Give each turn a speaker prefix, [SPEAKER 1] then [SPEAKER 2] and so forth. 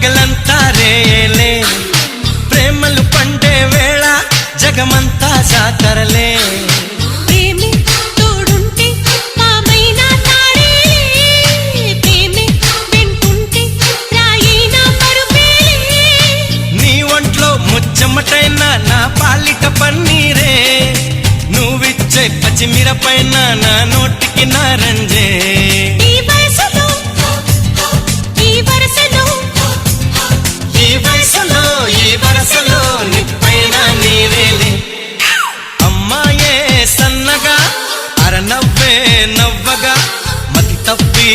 [SPEAKER 1] పగలంతా రేలే ప్రేమలు పండే వేళ జగమంతా జాతరలే చెమటైనా నా పాలిట పన్నీరే నువ్విచ్చే పచ్చిమిరపైన నా నోటికి నారంజే ఈ వరసలో నిప్పైన నీవేలే అమ్మాయే సన్నగా అరనవ్వే నవ్వగా మతి తప్పి